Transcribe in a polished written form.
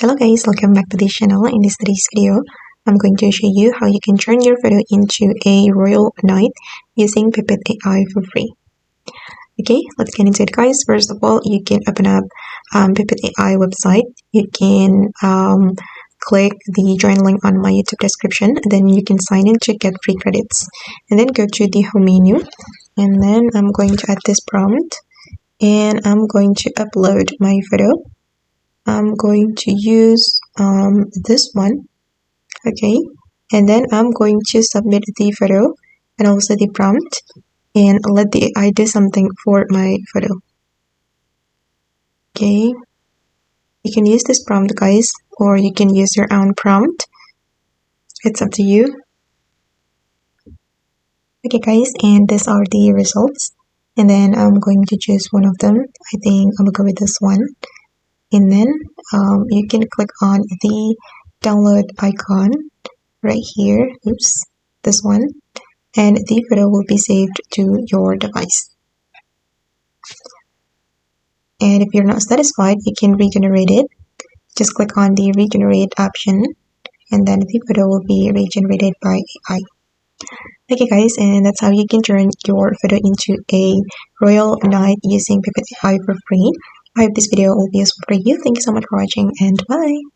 Hello guys, welcome back to this channel. In today's video, I'm going to show you how you can turn your photo into a royal knight using Pippit AI for free. Okay, let's get into it guys. First of all, you can open up Pippit AI website. You can click the join link on my YouTube description. Then you can sign in to get free credits. And then go to the home menu. And then I'm going to add this prompt. And I'm going to upload my photo. I'm going to use this one, okay, and then I'm going to submit the photo and also the prompt and let the AI do something for my photo. Okay, you can use this prompt guys, or you can use your own prompt. It's up to you. Okay guys, and these are the results, and then I'm going to choose one of them. I think I'm gonna go with this one. And then you can click on the download icon right here, this one, and the photo will be saved to your device. And if you're not satisfied, you can regenerate it. Just click on the regenerate option, and then the photo will be regenerated by AI. Okay guys, and that's how you can turn your photo into a royal knight using Pippit AI for free. I hope this video will be useful for you. Thank you so much for watching, and bye!